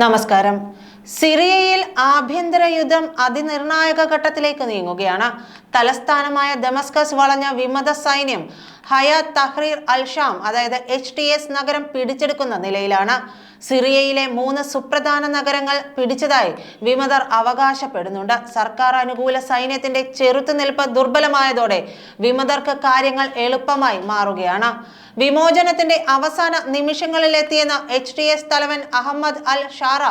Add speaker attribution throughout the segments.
Speaker 1: നമസ്കാരം. സിറിയയിൽ ആഭ്യന്തര യുദ്ധം അതിനിർണായക ഘട്ടത്തിലേക്ക് നീങ്ങുകയാണ്. തലസ്ഥാനമായ ദമസ്കസ് വളഞ്ഞ വിമത സൈന്യം ഹയാത്ത് തഹ്രീർ അൽ ഷാം അതായത് HTS നഗരം പിടിച്ചെടുക്കുന്ന നിലയിലാണ്. സിറിയയിലെ 3 സുപ്രധാന നഗരങ്ങൾ പിടിച്ചതായി വിമതർ അവകാശപ്പെടുന്നുണ്ട്. സർക്കാർ അനുകൂല സൈന്യത്തിന്റെ ചെറുത്തുനിൽപ്പ് ദുർബലമായതോടെ വിമതർക്ക് കാര്യങ്ങൾ എളുപ്പമായി മാറുകയാണ്. വിമോചനത്തിന്റെ അവസാന നിമിഷങ്ങളിലെത്തിയെന്ന HTS തലവൻ അഹമ്മദ് അൽ ഷാറ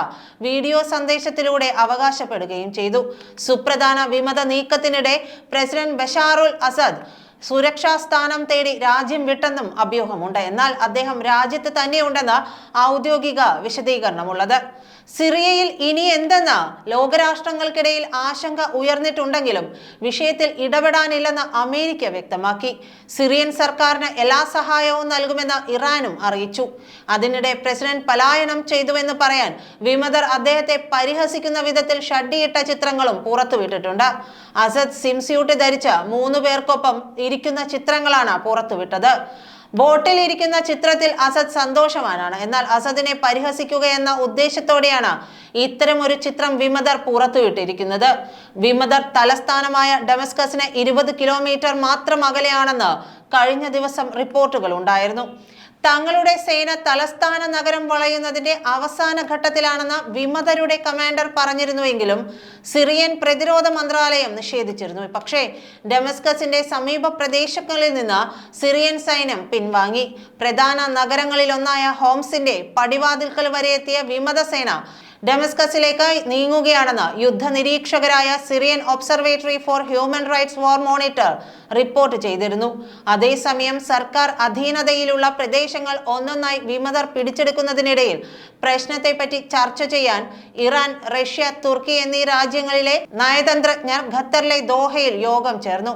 Speaker 1: വീഡിയോ സന്ദേശത്തിലൂടെ അവകാശപ്പെടുകയും ചെയ്തു. സുപ്രധാന വിമത നീക്കത്തിനിടെ പ്രസിഡന്റ് ബഷാറുൽ അസദ് സുരക്ഷാ സ്ഥാനം തേടി രാജ്യം വിട്ടെന്നും അഭ്യൂഹമുണ്ട്. എന്നാൽ അദ്ദേഹം രാജ്യത്ത് തന്നെയുണ്ടെന്ന് ഔദ്യോഗിക വിശദീകരണമുള്ളത്. സിറിയയിൽ ഇനി എന്തെന്ന് ലോകരാഷ്ട്രങ്ങൾക്കിടയിൽ ആശങ്ക ഉയർന്നിട്ടുണ്ടെങ്കിലും വിഷയത്തിൽ ഇടപെടാനില്ലെന്ന് അമേരിക്ക വ്യക്തമാക്കി. സിറിയൻ സർക്കാരിന് എല്ലാ സഹായവും നൽകുമെന്ന് ഇറാനും അറിയിച്ചു. അതിനിടെ പ്രസിഡന്റ് പലായനം ചെയ്തുവെന്ന് പറയാൻ വിമതർ അദ്ദേഹത്തെ പരിഹസിക്കുന്ന വിധത്തിൽ ഷഡ്ഡിയിട്ട ചിത്രങ്ങളും പുറത്തുവിട്ടിട്ടുണ്ട്. അസദ് സിംസ്യൂട്ട് ധരിച്ച 3 പേർക്കൊപ്പം ഇരിക്കുന്ന ചിത്രങ്ങളാണ് പുറത്തുവിട്ടത്. ബോട്ടിൽ ഇരിക്കുന്ന ചിത്രത്തിൽ അസദ് സന്തോഷവാനാണ്. എന്നാൽ അസദിനെ പരിഹസിക്കുക എന്ന ഉദ്ദേശത്തോടെയാണ് ഇത്തരം ഒരു ചിത്രം വിമതർ പുറത്തുവിട്ടിരിക്കുന്നത്. വിമതർ തലസ്ഥാനമായ ഡമസ്കസിന് 20 കിലോമീറ്റർ മാത്രം അകലെയാണെന്ന് കഴിഞ്ഞ ദിവസം റിപ്പോർട്ടുകൾ ഉണ്ടായിരുന്നു. തങ്ങളുടെ സേന തലസ്ഥാന നഗരം വളയുന്നതിന്റെ അവസാന ഘട്ടത്തിലാണെന്ന് വിമതരുടെ കമാൻഡർ പറഞ്ഞിരുന്നുവെങ്കിലും സിറിയൻ പ്രതിരോധ മന്ത്രാലയം നിഷേധിച്ചിരുന്നു. പക്ഷേ ഡമസ്കസിന്റെ സമീപ പ്രദേശങ്ങളിൽ നിന്ന് സിറിയൻ സൈന്യം പിൻവാങ്ങി. പ്രധാന നഗരങ്ങളിലൊന്നായ ഹോംസിന്റെ പടിവാതിൽക്കൽ വരെ എത്തിയ വിമത സേന ഡമസ്കസിലേക്ക് നീങ്ങുകയാണെന്ന് യുദ്ധ നിരീക്ഷകരായ Syrian observatory for human rights war monitor report ചെയ്തിരുന്നു. അതേസമയം സർക്കാർ അധീനതയിലുള്ള പ്രദേശങ്ങൾ ഒന്നൊന്നായി വിമതർ പിടിച്ചെടുക്കുന്നതിനിടയിൽ പ്രശ്നത്തെപ്പറ്റി ചർച്ച ചെയ്യാൻ ഇറാൻ, റഷ്യ, തുർക്കി എന്നീ രാജ്യങ്ങളിലെ നയതന്ത്രജ്ഞർ ഖത്തറിലെ ദോഹയിൽ യോഗം ചേർന്നു.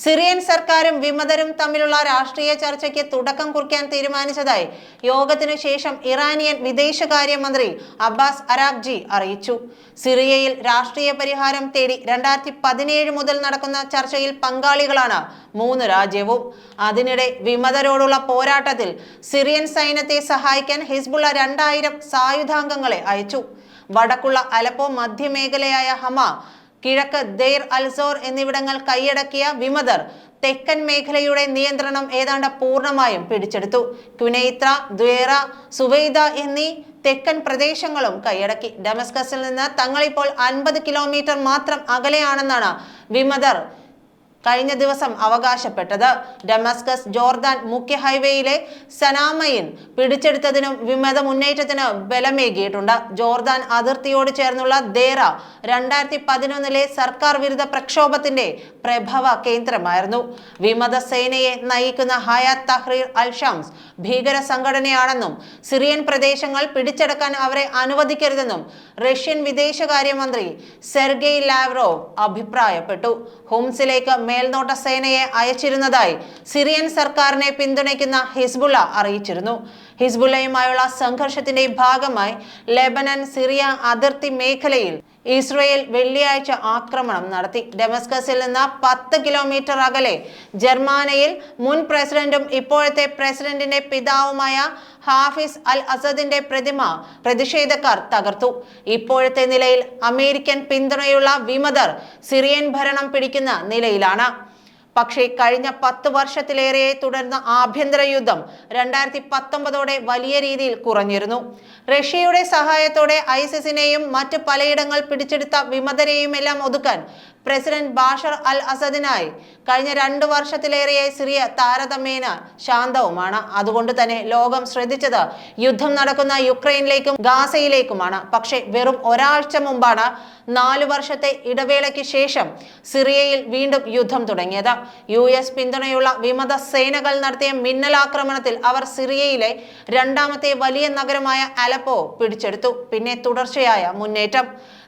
Speaker 1: സിറിയൻ സർക്കാരും വിമതരും തമ്മിലുള്ള രാഷ്ട്രീയ ചർച്ചയ്ക്ക് തുടക്കം കുറിക്കാൻ തീരുമാനിച്ചതായി യോഗത്തിനു ശേഷം ഇറാനിയൻ വിദേശകാര്യമന്ത്രി അബ്ബാസ് അരാഗ്ചി അറിയിച്ചു. സിറിയയിൽ രാഷ്ട്രീയ പരിഹാരം തേടി 2017 മുതൽ നടക്കുന്ന ചർച്ചയിൽ പങ്കാളികളാണ് 3 രാജ്യവും. അതിനിടെ വിമതരോടുള്ള പോരാട്ടത്തിൽ സിറിയൻ സൈന്യത്തെ സഹായിക്കാൻ ഹിസ്ബുള്ള 2000 സായുധാംഗങ്ങളെ അയച്ചു. വടക്കുള്ള അലപ്പോ, മധ്യമേഖലയായ ഹമ, കിഴക്ക് ദെയർ അൽസോർ എന്നിവിടങ്ങൾ കൈയടക്കിയ വിമതർ തെക്കൻ മേഖലയുടെ നിയന്ത്രണം ഏതാണ്ട് പൂർണ്ണമായും പിടിച്ചെടുത്തു. ക്വിനൈത്ര, ദ്വേറ, സുവൈദ എന്നീ തെക്കൻ പ്രദേശങ്ങളും കൈയടക്കി. ഡമസ്കസിൽ നിന്ന് തങ്ങളിപ്പോൾ 50 കിലോമീറ്റർ മാത്രം അകലെയാണെന്നാണ് വിമതർ കഴിഞ്ഞ ദിവസം അവകാശപ്പെട്ടത്. ഡമസ്കസ് ജോർദാൻ മുഖ്യ ഹൈവേയിലെ സനാമയിൽ പിടിച്ചെടുത്തതിനും വിമത മുന്നേറ്റത്തിന് ബലമേകിയിട്ടുണ്ട്. ജോർദാൻ അതിർത്തിയോട് ചേർന്നുള്ള ദേറ 2011 സർക്കാർ വിരുദ്ധ പ്രക്ഷോഭത്തിന്റെ പ്രഭവ കേന്ദ്രമായിരുന്നു. വിമത സേനയെ നയിക്കുന്ന ഹയാത്ത് തഹ്രീർ അൽ ഷംസ് ഭീകര സംഘടനയാണെന്നും സിറിയൻ പ്രദേശങ്ങൾ പിടിച്ചെടുക്കാൻ അവരെ അനുവദിക്കരുതെന്നും റഷ്യൻ വിദേശകാര്യമന്ത്രി സെർഗെയ് ലാവ്റോവ് അഭിപ്രായപ്പെട്ടു. ഹുംസിലേക്ക് മേൽനോട്ട സേനയെ അയച്ചിരുന്നതായി സിറിയൻ സർക്കാരിനെ പിന്തുണയ്ക്കുന്ന ഹിസ്ബുള്ള അറിയിച്ചിരുന്നു. ഹിസ്ബുള്ളയുമായുള്ള സംഘർഷത്തിന്റെ ഭാഗമായി ലെബനൻ സിറിയ അതിർത്തി മേഖലയിൽ ഇസ്രയേൽ വെള്ളിയാഴ്ച ആക്രമണം നടത്തി. ഡമസ്കസിൽ നിന്ന് 10 കിലോമീറ്റർ അകലെ ജർമാനയിൽ മുൻ പ്രസിഡന്റും ഇപ്പോഴത്തെ പ്രസിഡന്റിന്റെ പിതാവുമായ ഹാഫിസ് അൽ അസദിന്റെ പ്രതിമ പ്രതിഷേധക്കാർ തകർത്തു. ഇപ്പോഴത്തെ നിലയിൽ അമേരിക്കൻ പിന്തുണയുള്ള വിമതർ സിറിയൻ ഭരണം പിടിക്കുന്ന നിലയിലാണ്. പക്ഷേ കഴിഞ്ഞ 10 വർഷത്തിലേറെ തുടർന്ന ആഭ്യന്തര യുദ്ധം 2019 വലിയ രീതിയിൽ കുറഞ്ഞിരുന്നു. റഷ്യയുടെ സഹായത്തോടെ ഐസിസിനെയും മറ്റ് പലയിടങ്ങൾ പിടിച്ചെടുത്ത വിമതരെയും എല്ലാം ഒതുക്കാൻ പ്രസിഡന്റ് ബാഷർ അൽ അസദിനായി കഴിഞ്ഞ 2 വർഷത്തിലേറെയായി സിറിയ താരതമ്യേന ശാന്തവുമാണ്. അതുകൊണ്ട് തന്നെ ലോകം ശ്രദ്ധിച്ചത് യുദ്ധം നടക്കുന്ന യുക്രൈനിലേക്കും ഗാസയിലേക്കുമാണ്. പക്ഷേ വെറും ഒരാഴ്ച മുമ്പാണ് 4 വർഷത്തെ ഇടവേളയ്ക്ക് ശേഷം സിറിയയിൽ വീണ്ടും യുദ്ധം തുടങ്ങിയത്. US പിന്തുണയുള്ള വിമത സേനകൾ നടത്തിയ മിന്നലാക്രമണത്തിൽ അവർ സിറിയയിലെ 2ാമത്തെ വലിയ നഗരമായ അലപ്പോ പിടിച്ചെടുത്തു. പിന്നെ തുടർച്ചയായ മുന്നേറ്റം.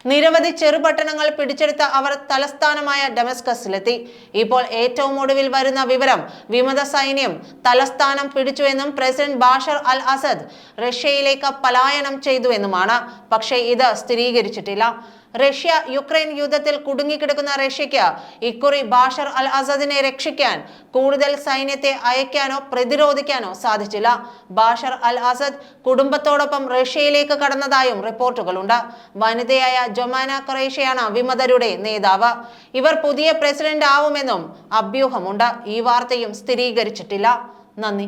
Speaker 1: നിരവധി ചെറുപട്ടണങ്ങൾ പിടിച്ചെടുത്ത അവർ തലസ്ഥാനമായ ഡമസ്കസിലെത്തി. ഇപ്പോൾ ഏറ്റവും ഒടുവിൽ വരുന്ന വിവരം വിമത സൈന്യം തലസ്ഥാനം പിടിച്ചുവെന്നും പ്രസിഡന്റ് ബാഷർ അൽ അസദ് റഷ്യയിലേക്ക് പലായനം ചെയ്തുവെന്നുമാണ്. പക്ഷേ ഇത് സ്ഥിരീകരിച്ചിട്ടില്ല. റഷ്യ യുക്രൈൻ യുദ്ധത്തിൽ കുടുങ്ങിക്കിടക്കുന്ന റഷ്യയ്ക്ക് ഇക്കുറി ബാഷർ അൽ അസദിനെ രക്ഷിക്കാൻ കൂടുതൽ സൈന്യത്തെ അയക്കാനോ പ്രതിരോധിക്കാനോ സാധിച്ചില്ല. ബാഷർ അൽ അസദ് കുടുംബത്തോടൊപ്പം റഷ്യയിലേക്ക് കടന്നതായും റിപ്പോർട്ടുകളുണ്ട്. വനിതയായ ജൊമാന ഖുറൈഷിയാണ് വിമതരുടെ നേതാവ്. ഇവർ പുതിയ പ്രസിഡന്റ് ആവുമെന്നും അഭ്യൂഹമുണ്ട്. ഈ വാർത്തയും സ്ഥിരീകരിച്ചിട്ടില്ല. നന്ദി.